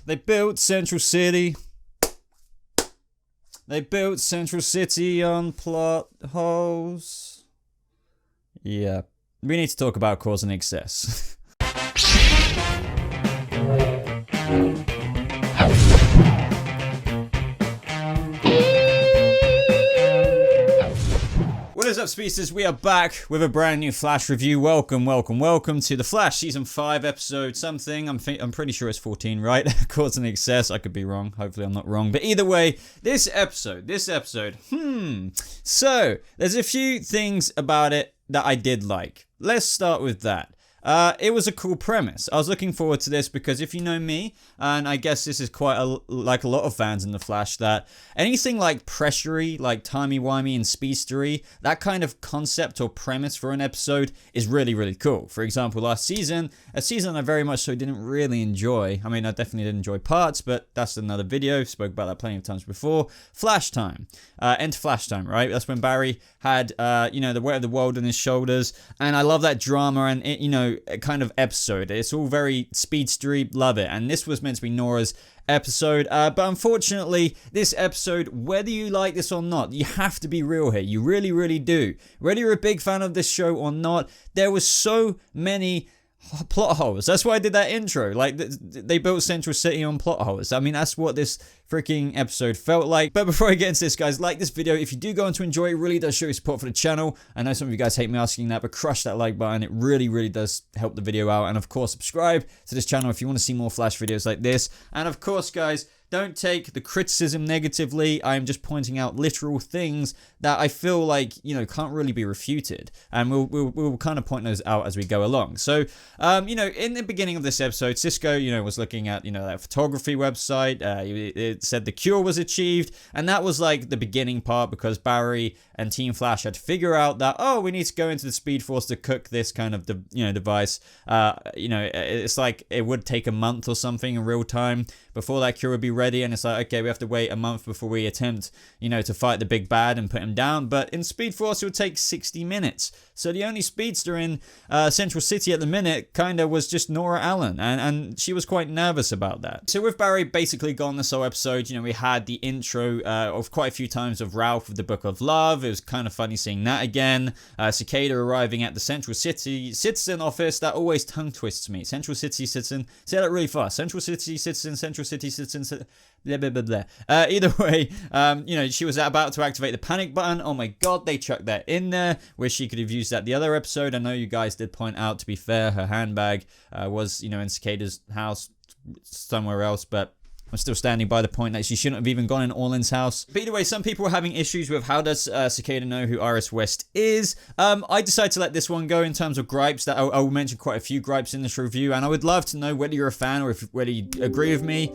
They built Central City. They built Central City on plot holes. Yeah. We need to talk about cause and excess. What is up, species? We are back with a brand new Flash review. Welcome to The Flash Season 5 episode something. I'm pretty sure it's 14, right? Cause and excess. I could be wrong. Hopefully I'm not wrong. But either way, this episode. So, there's a few things about it that I did like. Let's start with that. It was a cool premise. I was looking forward to this because if you know me, and I guess this is quite like a lot of fans in The Flash, that anything like pressury, like timey-wimey and speedstery, that kind of concept or premise for an episode is really, really cool. For example, last season, a season I very much so didn't really enjoy. I mean, I definitely did enjoy parts, but that's another video. Spoke about that plenty of times before. Flash time. Enter Flash time, right? That's when Barry had, the weight of the world on his shoulders, and I love that drama and, kind of episode. It's all very speedstery, love it. And this was meant to be Nora's episode, but unfortunately this episode, whether you like this or not, you have to be real here. You really, really do. Whether you're a big fan of this show or not, there was so many plot holes. That's why I did that intro. Like, they built Central City on plot holes. I mean, that's what this freaking episode felt like. But before I get into this, guys, like this video. If you do go on to enjoy it, really does show your support for the channel. I know some of you guys hate me asking that, but crush that like button. It really, really does help the video out. And of course, subscribe to this channel if you want to see more Flash videos like this. And of course, guys, don't take the criticism negatively. I am just pointing out literal things that I feel like, can't really be refuted. And we'll kind of point those out as we go along. So, in the beginning of this episode, Cisco, was looking at, that photography website. It said the cure was achieved. And that was like the beginning part because Barry and Team Flash had to figure out that, we need to go into the Speed Force to cook this kind of, device. It's like it would take a month or something in real time before that cure would be ready, and it's like, okay, we have to wait a month before we attempt, to fight the big bad and put him down. But in Speed Force, it would take 60 minutes. So the only speedster in Central City at the minute kind of was just Nora Allen, and she was quite nervous about that. So with Barry basically gone this whole episode, we had the intro of quite a few times of Ralph with the Book of Love. It was kind of funny seeing that again. Cicada arriving at the Central City Citizen office. That always tongue twists me. Central City Citizen. Say that really fast. Central City Citizen, Central City Citizen. Blah, blah, blah, blah. Either way, she was about to activate the panic button. Oh my god, they chucked that in there. Wish she could have used that the other episode. I know you guys did point out, to be fair, her handbag was, in Cicada's house somewhere else, but I'm still standing by the point that she shouldn't have even gone in Orland's house. But either way, some people were having issues with how does Cicada know who Iris West is. I decided to let this one go in terms of gripes. That I will mention quite a few gripes in this review, and I would love to know whether you're a fan or whether you agree with me.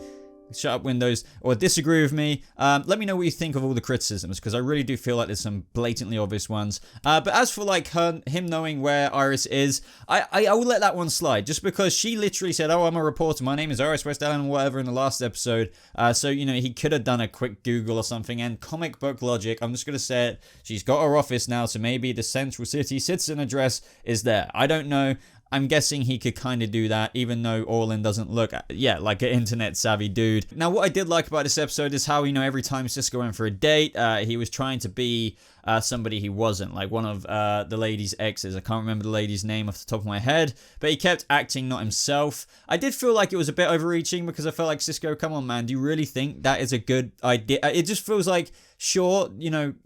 Shut up, Windows, or disagree with me. Let me know what you think of all the criticisms, because I really do feel like there's some blatantly obvious ones. But as for like him knowing where Iris is, I will let that one slide, just because she literally said, I'm a reporter, my name is Iris West Allen, or whatever, in the last episode. So, he could have done a quick Google or something, and comic book logic, I'm just going to say it, she's got her office now, so maybe the Central City Citizen address is there. I don't know. I'm guessing he could kind of do that, even though Orland doesn't look, like an internet-savvy dude. Now, what I did like about this episode is how, every time Cisco went for a date, he was trying to be somebody he wasn't, like one of the lady's exes. I can't remember the lady's name off the top of my head, but he kept acting not himself. I did feel like it was a bit overreaching, because I felt like, Cisco, come on, man, do you really think that is a good idea? It just feels like, sure,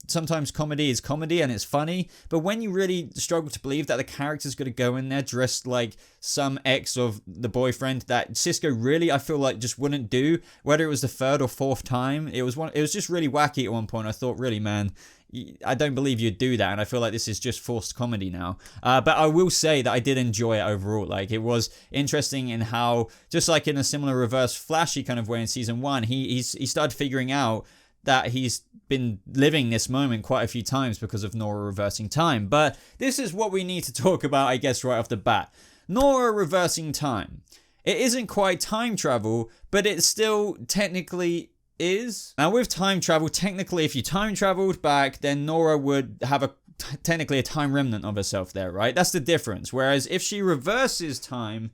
sometimes comedy is comedy and it's funny, but when you really struggle to believe that the character's going to go in there dressed like some ex of the boyfriend that Cisco really, I feel like, just wouldn't do, whether it was the third or fourth time, it was just really wacky at one point. I thought, really, man, I don't believe you'd do that, and I feel like this is just forced comedy now. But I will say that I did enjoy it overall. Like, it was interesting in how, just like in a similar reverse flashy kind of way in season 1, he started figuring out that he's been living this moment quite a few times because of Nora reversing time. But this is what we need to talk about, I guess, right off the bat. Nora reversing time. It isn't quite time travel, but it still technically is. Now, with time travel, technically, if you time traveled back, then Nora would have technically a time remnant of herself there, right? That's the difference. Whereas if she reverses time,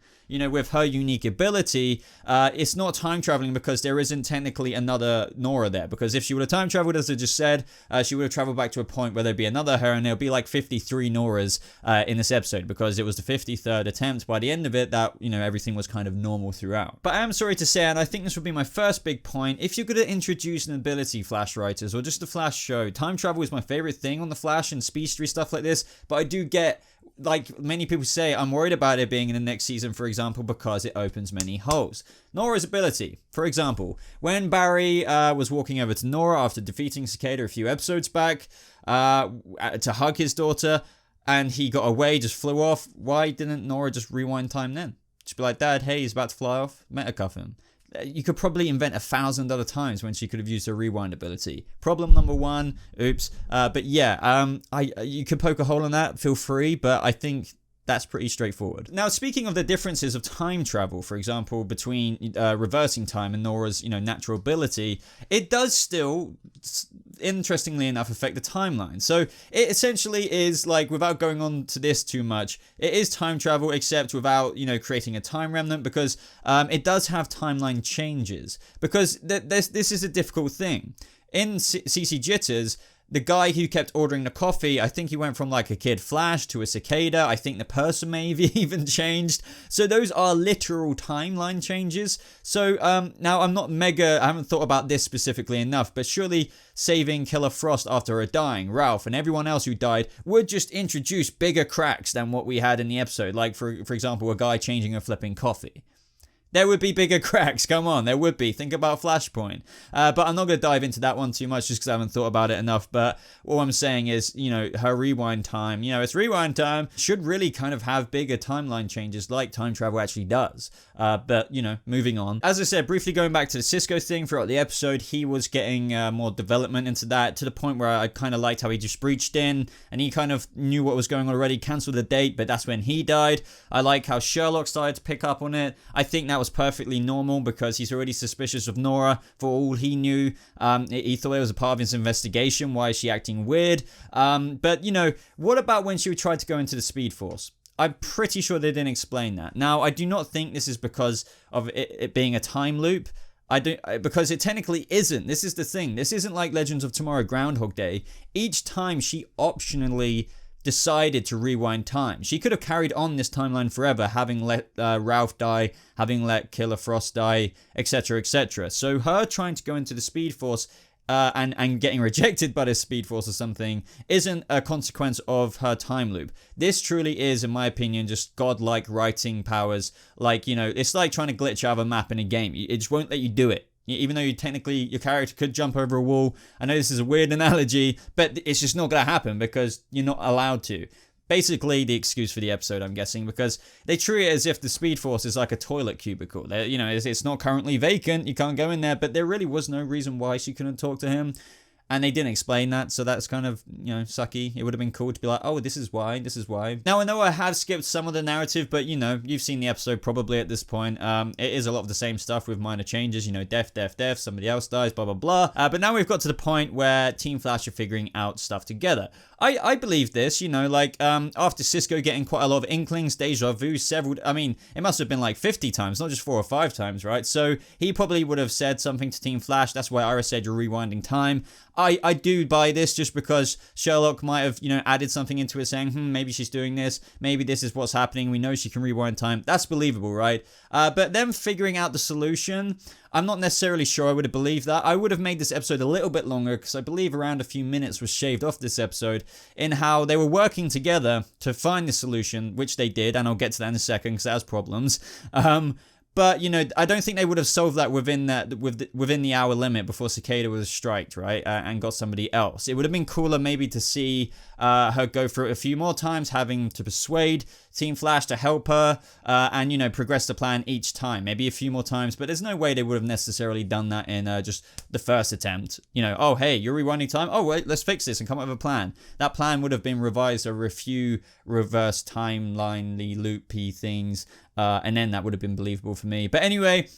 with her unique ability, it's not time traveling because there isn't technically another Nora there. Because if she would have time traveled, as I just said, she would have traveled back to a point where there'd be another her, and there'll be like 53 Noras in this episode, because it was the 53rd attempt by the end of it that, everything was kind of normal throughout. But I am sorry to say, and I think this would be my first big point, if you're going to introduce an ability, Flash writers, or just the Flash show, time travel is my favorite thing on the Flash and speedstery stuff like this, but I do get, like many people say, I'm worried about it being in the next season, for example, because it opens many holes. Nora's ability, for example, when Barry was walking over to Nora after defeating Cicada a few episodes back to hug his daughter, and he got away, just flew off, why didn't Nora just rewind time then? Just be like, Dad, hey, he's about to fly off, metacuff him. You could probably invent 1,000 other times when she could have used her rewind ability. Problem number one, oops. But yeah, you could poke a hole in that, feel free, but I think that's pretty straightforward. Now, speaking of the differences of time travel, for example, between reversing time and Nora's, natural ability, it does still, interestingly enough, affect the timeline. So it essentially is, like, without going on to this too much, it is time travel, except without, creating a time remnant, because it does have timeline changes. Because this is a difficult thing. In CC Jitters, the guy who kept ordering the coffee, I think he went from like a Kid Flash to a Cicada. I think the person may have even changed. So those are literal timeline changes. So now I haven't thought about this specifically enough, but surely saving Killer Frost after her dying, Ralph, and everyone else who died would just introduce bigger cracks than what we had in the episode. Like, for example, a guy changing a flipping coffee. There would be bigger cracks, come on, there would be. Think about Flashpoint. But I'm not going to dive into that one too much just because I haven't thought about it enough. But all I'm saying is, her rewind time, it's rewind time, should really kind of have bigger timeline changes like time travel actually does. But, moving on. As I said, briefly going back to the Cisco thing throughout the episode, he was getting more development into that, to the point where I kind of liked how he just breached in and he kind of knew what was going on already, cancelled the date, but that's when he died. I like how Sherlock started to pick up on it. I think that was perfectly normal because he's already suspicious of Nora for all he knew. He thought it was a part of his investigation. Why is she acting weird? But, what about when she tried to go into the Speed Force? I'm pretty sure they didn't explain that. Now, I do not think this is because of it being a time loop. Because it technically isn't. This is the thing. This isn't like Legends of Tomorrow Groundhog Day. Each time she optionally decided to rewind time. She could have carried on this timeline forever, having let Ralph die, having let Killer Frost die, etc., etc. So her trying to go into the Speed Force and getting rejected by the Speed Force or something isn't a consequence of her time loop. This truly is, in my opinion, just godlike writing powers. Like, it's like trying to glitch out of a map in a game. It just won't let you do it. Even though your character could jump over a wall. I know this is a weird analogy, but it's just not going to happen because you're not allowed to. Basically, the excuse for the episode, I'm guessing, because they treat it as if the Speed Force is like a toilet cubicle. It's not currently vacant, you can't go in there, but there really was no reason why she couldn't talk to him. And they didn't explain that, so that's kind of, sucky. It would have been cool to be like, oh, this is why. Now, I know I have skipped some of the narrative, but, you've seen the episode probably at this point. It is a lot of the same stuff with minor changes, death, somebody else dies, blah, blah, blah. But now we've got to the point where Team Flash are figuring out stuff together. I believe this, after Cisco getting quite a lot of inklings, deja vu, it must have been like 50 times, not just 4 or 5 times, right? So he probably would have said something to Team Flash. That's why Iris said you're rewinding time. I do buy this just because Sherlock might have, added something into it saying, maybe she's doing this. Maybe this is what's happening. We know she can rewind time. That's believable, right? But them figuring out the solution, I'm not necessarily sure I would have believed that. I would have made this episode a little bit longer because I believe around a few minutes was shaved off this episode in how they were working together to find the solution, which they did, and I'll get to that in a second because that has problems. But, I don't think they would have solved that within the hour limit before Cicada was striked, right? And got somebody else. It would have been cooler maybe to see her go through it a few more times, having to persuade Team Flash to help her and, progress the plan each time. Maybe a few more times, but there's no way they would have necessarily done that in just the first attempt. Oh, hey, you're rewinding time? Oh, wait, let's fix this and come up with a plan. That plan would have been revised over a few reverse timeline-y, loopy things, and then that would have been believable for me. But anyway,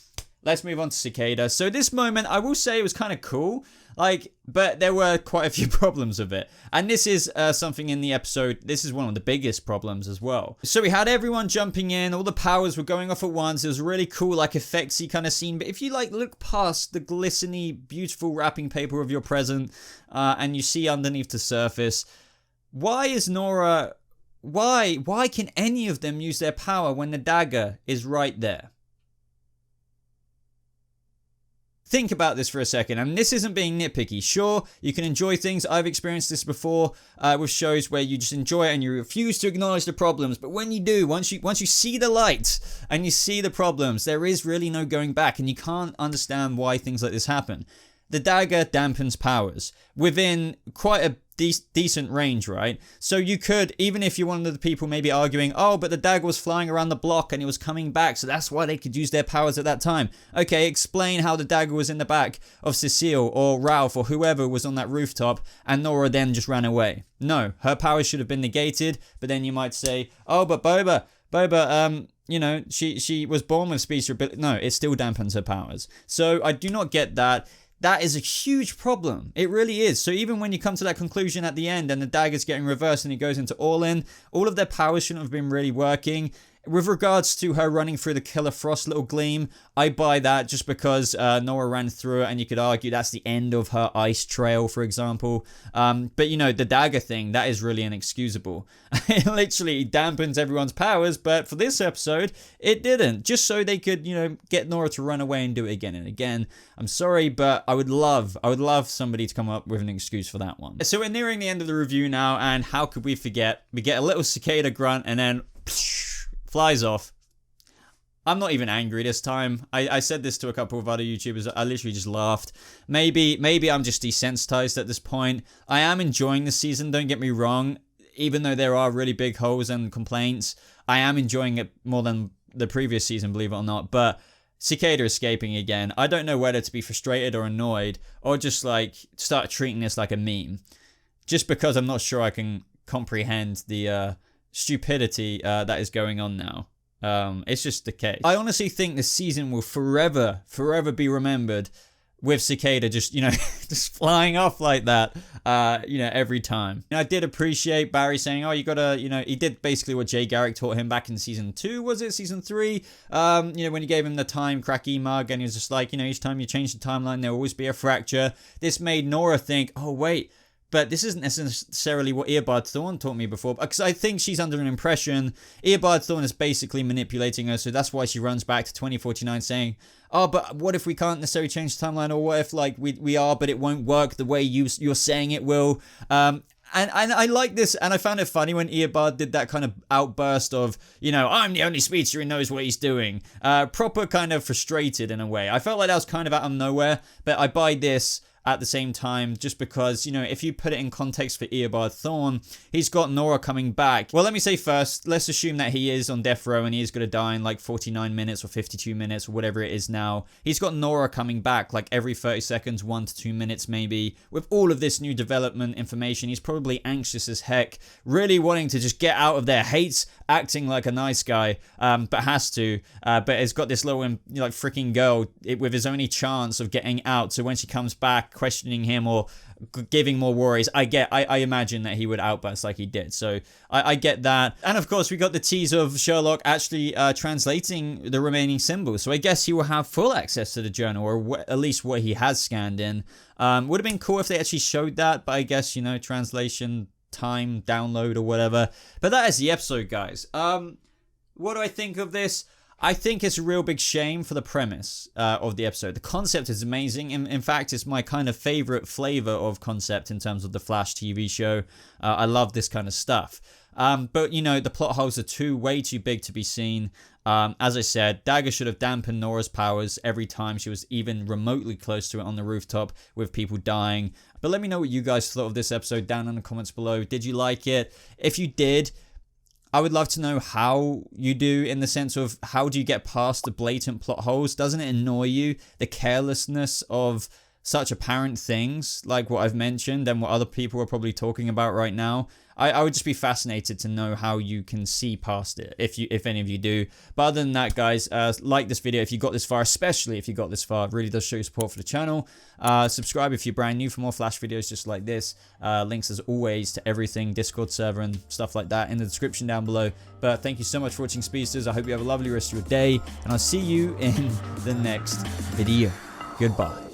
let's move on to Cicada. So this moment, I will say it was kind of cool. But there were quite a few problems with it. And this is something in the episode, this is one of the biggest problems as well. So we had everyone jumping in, all the powers were going off at once. It was a really cool, like, effectsy kind of scene. But if you, like, look past the glistening, beautiful wrapping paper of your present, and you see underneath the surface, why is Nora... Why can any of them use their power when the dagger is right there? Think about this for a second, and this isn't being nitpicky. Sure, you can enjoy things. I've experienced this before with shows where you just enjoy it and you refuse to acknowledge the problems. But when you do, once you see the light and you see the problems, there is really no going back, and you can't understand why things like this happen. The dagger dampens powers within quite a decent range, right? So you could, even if you're one of the people maybe arguing, oh, but the dagger was flying around the block and it was coming back, so that's why they could use their powers at that time. Okay, explain how the dagger was in the back of Cecile or Ralph or whoever was on that rooftop and Nora then just ran away. No, her powers should have been negated, but then you might say, oh, but Boba, you know, she was born with speech ability. No, it still dampens her powers. So I do not get that. That is a huge problem. It really is. So even when you come to that conclusion at the end and the dagger's getting reversed and it goes into all-in, all of their powers shouldn't have been really working. With regards to her running through the Killer Frost little gleam, I buy that just because Nora ran through it and you could argue that's the end of her ice trail, for example. But, you know, the dagger thing, that is really inexcusable. It literally dampens everyone's powers, but for this episode, it didn't. Just so they could, you know, get Nora to run away and do it again and again. I'm sorry, but I would love somebody to come up with an excuse for that one. So we're nearing the end of the review now, and how could we forget? We get a little cicada grunt and then... flies off. I'm not even angry this time. I said this to a couple of other YouTubers. I literally just laughed. Maybe I'm just desensitized at this point. I am enjoying the season, don't get me wrong. Even though there are really big holes and complaints, I am enjoying it more than the previous season, believe it or not. But Cicada escaping again, I don't know whether to be frustrated or annoyed or just like start treating this like a meme. Just because I'm not sure I can comprehend the stupidity that is going on now. It's just the case. I honestly think this season will forever be remembered with Cicada just, you know, just flying off like that, you know, every time. And I did appreciate Barry saying, oh, you gotta, you know, he did basically what Jay Garrick taught him back in season 2, was it? Season 3? You know, when he gave him the time cracky mug and he was just like, you know, each time you change the timeline, there'll always be a fracture. This made Nora think, oh, wait, but this isn't necessarily what Earbud Thorn taught me before, because I think she's under an impression Earbud Thorn is basically manipulating her, so that's why she runs back to 2049 saying, oh, but what if we can't necessarily change the timeline, or what if, like, we are, but it won't work the way you're saying it will. And I like this, and I found it funny when Earbud did that kind of outburst of, you know, I'm the only speedster who knows what he's doing. Proper kind of frustrated in a way. I felt like that was kind of out of nowhere, but I buy this at the same time, just because, you know, if you put it in context for Earbud Thorn, he's got Nora coming back. Well, let me say first, let's assume that he is on death row and he is going to die in like 49 minutes or 52 minutes or whatever it is now. He's got Nora coming back like every 30 seconds, 1 to 2 minutes maybe. With all of this new development information, he's probably anxious as heck, really wanting to just get out of there, hates acting like a nice guy, but has to, but has got this little, like, freaking girl with his only chance of getting out, so when she comes back, questioning him or giving more worries, I imagine that he would outburst like he did. So I get that. And of course we got the tease of Sherlock actually translating the remaining symbols, so I guess he will have full access to the journal, or at least what he has scanned in. Would have been cool if they actually showed that, but I guess, you know, translation time, download or whatever. But that is the episode, guys. What do I think of this? I think it's a real big shame for the premise of the episode. The concept is amazing. In fact, it's my kind of favorite flavor of concept in terms of the Flash TV show. I love this kind of stuff. But, you know, the plot holes are way too big to be seen. As I said, Dagger should have dampened Nora's powers every time she was even remotely close to it on the rooftop with people dying. But let me know what you guys thought of this episode down in the comments below. Did you like it? If you did, I would love to know how you do, in the sense of how do you get past the blatant plot holes? Doesn't it annoy you, the carelessness of such apparent things like what I've mentioned and what other people are probably talking about right now? I would just be fascinated to know how you can see past it, if any of you do. But other than that, guys, like this video if you got this far, especially if you got this far. It really does show your support for the channel. Subscribe if you're brand new for more Flash videos just like this. Links as always to everything, Discord server and stuff like that in the description down below. But thank you so much for watching, Speedsters. I hope you have a lovely rest of your day, and I'll see you in the next video. Goodbye.